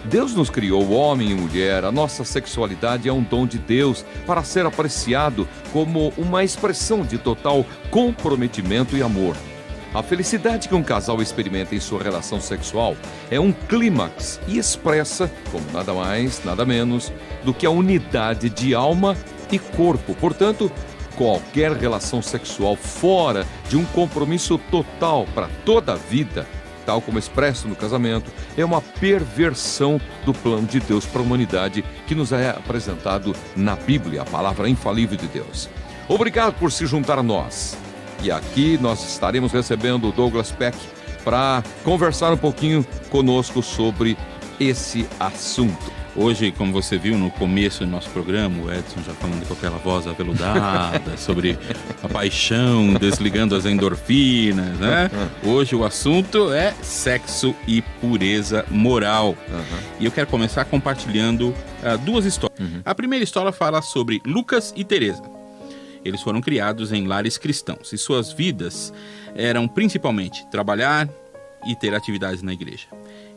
Deus nos criou homem e mulher, a nossa sexualidade é um dom de Deus para ser apreciado como uma expressão de total comprometimento e amor. A felicidade que um casal experimenta em sua relação sexual é um clímax e expressa, como nada mais, nada menos, do que a unidade de alma e corpo. Portanto, qualquer relação sexual fora de um compromisso total para toda a vida, tal como expresso no casamento, é uma perversão do plano de Deus para a humanidade que nos é apresentado na Bíblia, a palavra infalível de Deus. Obrigado por se juntar a nós. E aqui nós estaremos recebendo o Douglas Peck para conversar um pouquinho conosco sobre esse assunto. Hoje, como você viu no começo do nosso programa, o Edson já falando com aquela voz aveludada sobre a paixão, desligando as endorfinas, né? Hoje o assunto é sexo e pureza moral. E eu quero começar compartilhando duas histórias. A primeira história fala sobre Lucas e Teresa. Eles foram criados em lares cristãos e suas vidas eram principalmente trabalhar e ter atividades na igreja.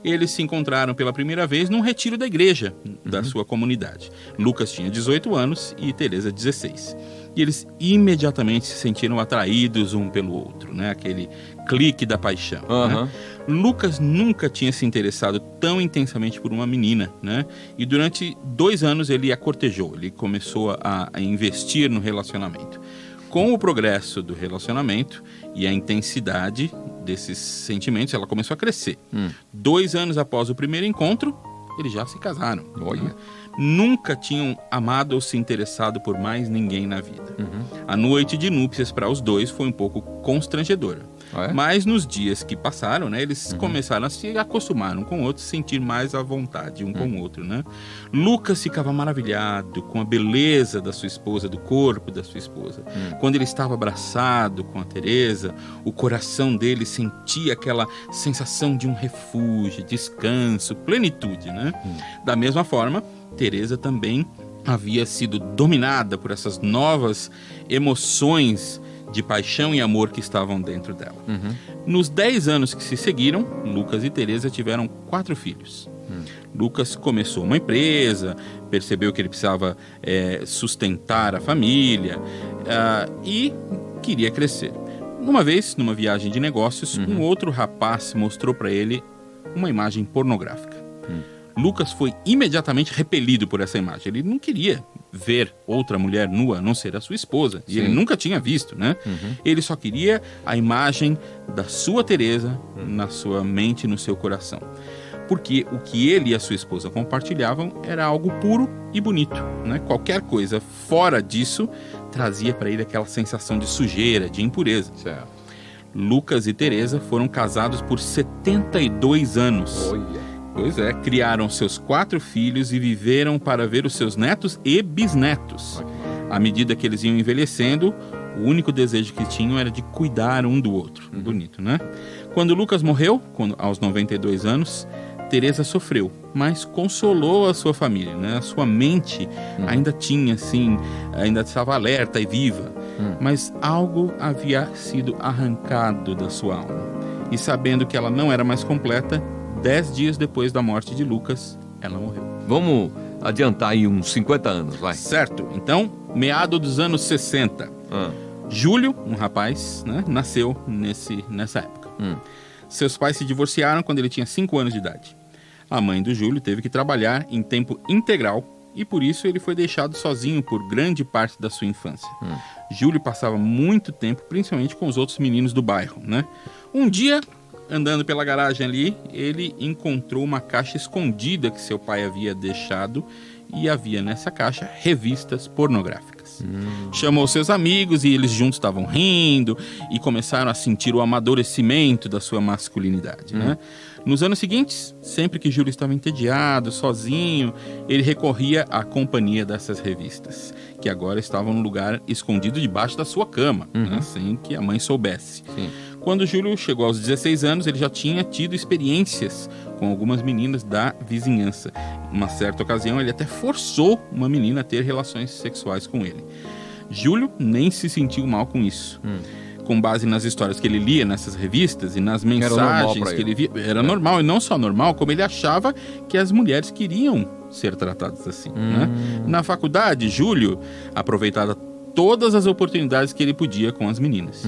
Eles se encontraram pela primeira vez num retiro da igreja da sua comunidade. Lucas tinha 18 anos e Teresa 16. E eles imediatamente se sentiram atraídos um pelo outro, né? Aquele clique da paixão. Né? Lucas nunca tinha se interessado tão intensamente por uma menina, né? E durante 2 anos ele a cortejou, ele começou a investir no relacionamento. Com o progresso do relacionamento e a intensidade desses sentimentos, ela começou a crescer. 2 anos após o primeiro encontro, eles já se casaram. Né? Nunca tinham amado ou se interessado por mais ninguém na vida. A noite de núpcias para os dois foi um pouco constrangedora. Mas nos dias que passaram, né, eles começaram a se acostumar um com o outro, sentir mais à vontade um com o outro. Né? Lucas ficava maravilhado com a beleza da sua esposa, do corpo da sua esposa. Quando ele estava abraçado com a Teresa, o coração dele sentia aquela sensação de um refúgio, descanso, plenitude. Né? Da mesma forma, Teresa também havia sido dominada por essas novas emoções de paixão e amor que estavam dentro dela. Nos 10 anos que se seguiram, Lucas e Teresa tiveram 4 filhos. Lucas começou uma empresa, percebeu que ele precisava sustentar a família e queria crescer. Uma vez, numa viagem de negócios, um outro rapaz mostrou para ele uma imagem pornográfica. Lucas foi imediatamente repelido por essa imagem. Ele não queria ver outra mulher nua, a não ser a sua esposa. E ele nunca tinha visto, né? Ele só queria a imagem da sua Teresa na sua mente e no seu coração. Porque o que ele e a sua esposa compartilhavam era algo puro e bonito, né? Qualquer coisa fora disso trazia para ele aquela sensação de sujeira, de impureza. Lucas e Teresa foram casados por 72 anos. Pois é, criaram seus 4 filhos e viveram para ver os seus netos e bisnetos. À medida que eles iam envelhecendo, o único desejo que tinham era de cuidar um do outro. Bonito, né? Quando Lucas morreu, aos 92 anos, Teresa sofreu, mas consolou a sua família, né? A sua mente ainda tinha, assim, ainda estava alerta e viva, mas algo havia sido arrancado da sua alma. E sabendo que ela não era mais completa, 10 dias depois da morte de Lucas, ela morreu. Vamos adiantar aí uns 50 anos, vai. Certo. Então, meado dos anos 60. Júlio, um rapaz, né, nasceu nessa época. Seus pais se divorciaram quando ele tinha 5 anos de idade. A mãe do Júlio teve que trabalhar em tempo integral e por isso ele foi deixado sozinho por grande parte da sua infância. Júlio passava muito tempo, principalmente com os outros meninos do bairro, né? Um dia, andando pela garagem ali, ele encontrou uma caixa escondida que seu pai havia deixado e havia nessa caixa revistas pornográficas. Chamou seus amigos e eles juntos estavam rindo e começaram a sentir o amadurecimento da sua masculinidade, né? Nos anos seguintes, sempre que Júlio estava entediado, sozinho, ele recorria à companhia dessas revistas, que agora estavam num lugar escondido debaixo da sua cama, né, sem que a mãe soubesse. Quando Júlio chegou aos 16 anos, ele já tinha tido experiências com algumas meninas da vizinhança. Em uma certa ocasião, ele até forçou uma menina a ter relações sexuais com ele. Júlio nem se sentiu mal com isso. com base nas histórias que ele lia nessas revistas e nas normal mensagens pra que ele. ele via. Era normal, e não só normal, como ele achava que as mulheres queriam ser tratadas assim, né? Na faculdade, Júlio aproveitava todas as oportunidades que ele podia com as meninas.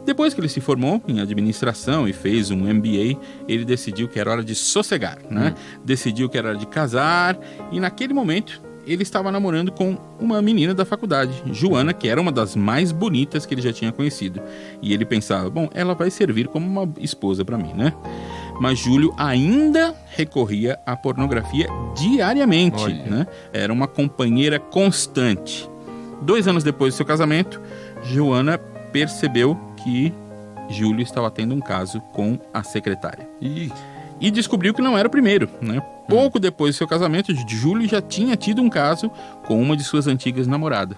Depois que ele se formou em administração e fez um MBA, ele decidiu que era hora de sossegar, né? Decidiu que era hora de casar, e naquele momento ele estava namorando com uma menina da faculdade, Joana, que era uma das mais bonitas que ele já tinha conhecido. E ele pensava, bom, ela vai servir como uma esposa para mim, né? Mas Júlio ainda recorria à pornografia diariamente, Olha. né? Era uma companheira constante. 2 anos depois do seu casamento, Joana percebeu que Júlio estava tendo um caso com a secretária. E descobriu que não era o primeiro, né? Pouco depois do seu casamento, Júlio já tinha tido um caso com uma de suas antigas namoradas.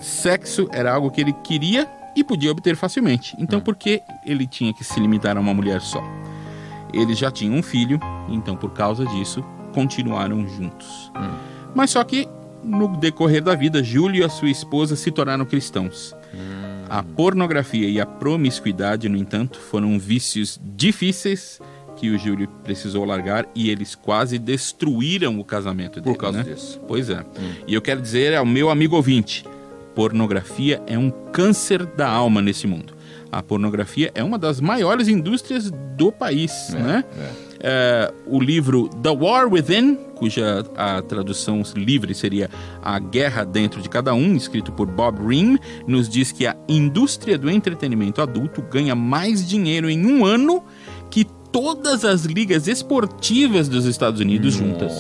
Sexo era algo que ele queria e podia obter facilmente. Então, por que ele tinha que se limitar a uma mulher só? Eles já tinham um filho, então, por causa disso, continuaram juntos. Mas só que, no decorrer da vida, Júlio e a sua esposa se tornaram cristãos. A pornografia e a promiscuidade, no entanto, foram vícios difíceis que o Júlio precisou largar, e eles quase destruíram o casamento dele. Por causa né? disso. Pois é. E eu quero dizer ao meu amigo ouvinte, pornografia é um câncer da alma nesse mundo. A pornografia é uma das maiores indústrias do país, né? O livro The War Within, cuja a tradução livre seria A Guerra Dentro de Cada Um, escrito por Bob Ream, nos diz que a indústria do entretenimento adulto ganha mais dinheiro em um ano que todas as ligas esportivas dos Estados Unidos juntas.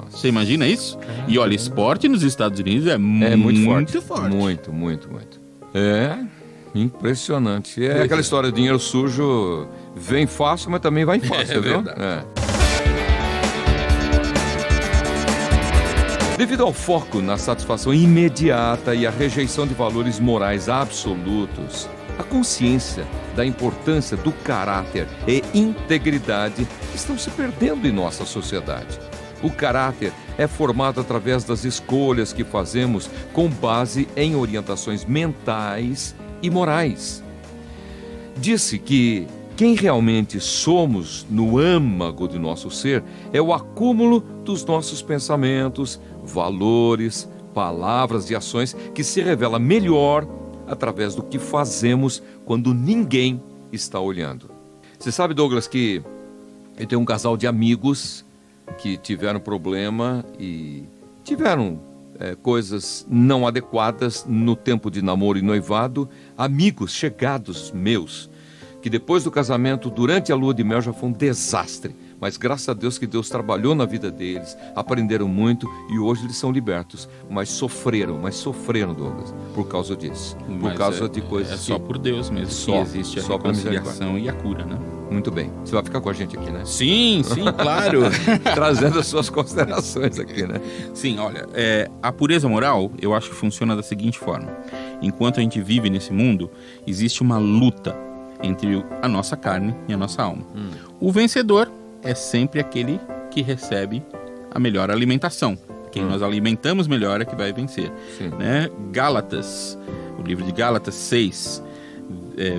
Você imagina isso? E olha, esporte nos Estados Unidos é muito forte. Muito. É impressionante. É aquela história, dinheiro sujo vem fácil, mas também vai fácil, viu? Verdade. Devido ao foco na satisfação imediata e à rejeição de valores morais absolutos, a consciência da importância do caráter e integridade estão se perdendo em nossa sociedade. O caráter é formado através das escolhas que fazemos com base em orientações mentais e morais. Disse que quem realmente somos no âmago de nosso ser é o acúmulo dos nossos pensamentos, valores, palavras e ações que se revela melhor através do que fazemos quando ninguém está olhando. Você sabe, Douglas, que eu tenho um casal de amigos que tiveram problema e tiveram coisas não adequadas no tempo de namoro e noivado, amigos chegados meus, que depois do casamento, durante a lua de mel, já foi um desastre. Mas graças a Deus que Deus trabalhou na vida deles, aprenderam muito e hoje eles são libertos. Mas sofreram, Douglas, por causa disso. Por causa de coisas. É só por Deus mesmo que existe a reconciliação e a cura, né? Muito bem. Você vai ficar com a gente aqui, né? Sim, claro. Trazendo as suas considerações aqui, né? Sim, olha, a pureza moral, eu acho que funciona da seguinte forma. Enquanto a gente vive nesse mundo, existe uma luta entre a nossa carne e a nossa alma. O vencedor é sempre aquele que recebe a melhor alimentação. Quem nós alimentamos melhor é que vai vencer. Né? Gálatas, o livro de Gálatas 6,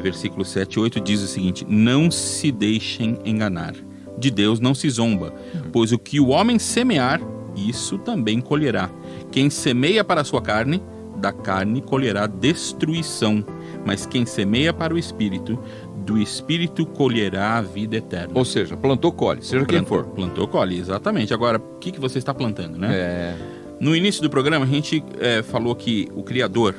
versículo 7 e 8 diz o seguinte: não se deixem enganar, de Deus não se zomba, pois o que o homem semear, isso também colherá. Quem semeia para a sua carne, da carne colherá destruição, mas quem semeia para o Espírito, do Espírito colherá a vida eterna. Ou seja, plantou, colhe, seja quem for. Plantou, colhe, exatamente. Agora, o que você está plantando, né? No início do programa, a gente falou que o Criador,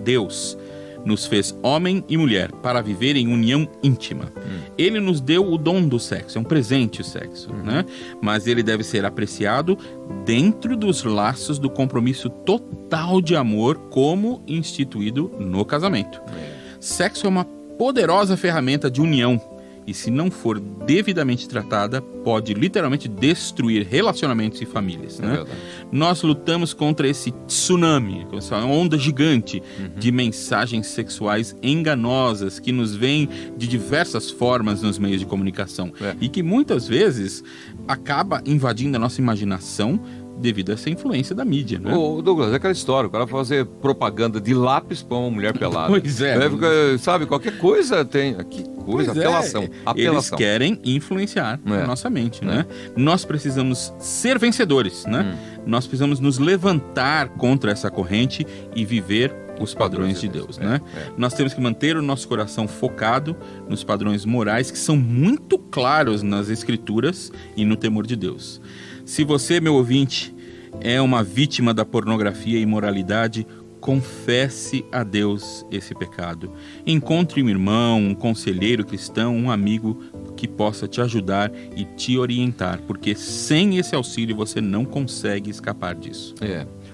Deus, nos fez homem e mulher para viver em união íntima. Ele nos deu o dom do sexo, é um presente o sexo, né? Mas ele deve ser apreciado dentro dos laços do compromisso total de amor como instituído no casamento. Sexo é uma poderosa ferramenta de união e, se não for devidamente tratada, pode literalmente destruir relacionamentos e famílias, né? Nós lutamos contra esse tsunami, essa onda gigante de mensagens sexuais enganosas que nos vêm de diversas formas nos meios de comunicação e que muitas vezes acaba invadindo a nossa imaginação, devido a essa influência da mídia, né? Ô, Douglas, é aquela história, o cara fazer propaganda de lápis pra uma mulher pelada. Pois é. Sabe, qualquer coisa tem. Que coisa, Pois é. apelação. Eles querem influenciar a nossa mente, né? Nós precisamos ser vencedores, né? Nós precisamos nos levantar contra essa corrente e viver os padrões de Deus, né? Nós temos que manter o nosso coração focado nos padrões morais que são muito claros nas Escrituras e no temor de Deus. Se você, meu ouvinte, é uma vítima da pornografia e imoralidade, confesse a Deus esse pecado. Encontre um irmão, um conselheiro cristão, um amigo que possa te ajudar e te orientar, porque sem esse auxílio você não consegue escapar disso.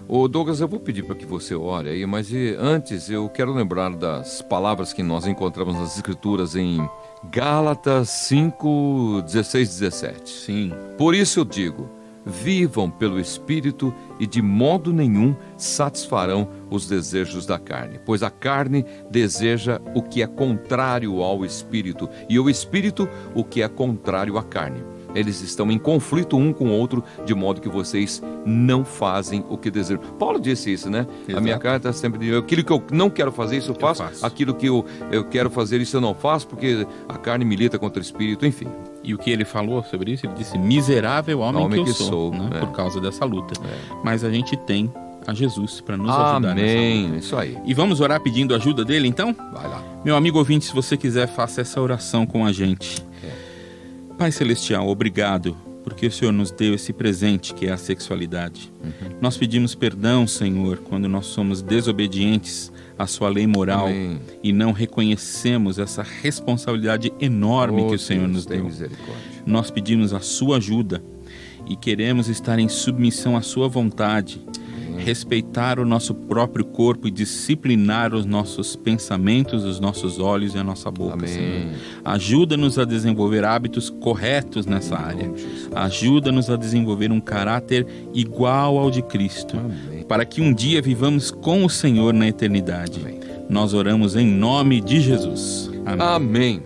Ô Douglas, eu vou pedir para que você ore aí, mas antes eu quero lembrar das palavras que nós encontramos nas Escrituras em Gálatas 5, 16, 17. Sim. Por isso eu digo, vivam pelo Espírito e de modo nenhum satisfarão os desejos da carne, pois a carne deseja o que é contrário ao Espírito e o Espírito o que é contrário à carne. Eles estão em conflito um com o outro, de modo que vocês não fazem o que desejam. Paulo disse isso, né? Exato. A minha carta está sempre dizendo, aquilo que eu não quero fazer, isso eu faço. Aquilo que eu quero fazer, isso eu não faço, porque a carne milita contra o Espírito, enfim. E o que ele falou sobre isso? Ele disse, miserável homem que eu sou, né? Por causa dessa luta. Mas a gente tem a Jesus para nos ajudar nessa luta. Isso aí. E vamos orar pedindo ajuda dele, então? Vai lá. Meu amigo ouvinte, se você quiser, faça essa oração com a gente. Pai Celestial, obrigado, porque o Senhor nos deu esse presente que é a sexualidade. Nós pedimos perdão, Senhor, quando nós somos desobedientes à sua lei moral e não reconhecemos essa responsabilidade enorme que o Senhor nos deu. Nós pedimos a sua ajuda e queremos estar em submissão à sua vontade, respeitar o nosso próprio corpo e disciplinar os nossos pensamentos, os nossos olhos e a nossa boca, Senhor. Ajuda-nos a desenvolver hábitos corretos nessa área. Ajuda-nos a desenvolver um caráter igual ao de Cristo, para que um dia vivamos com o Senhor na eternidade. Nós oramos em nome de Jesus. Amém.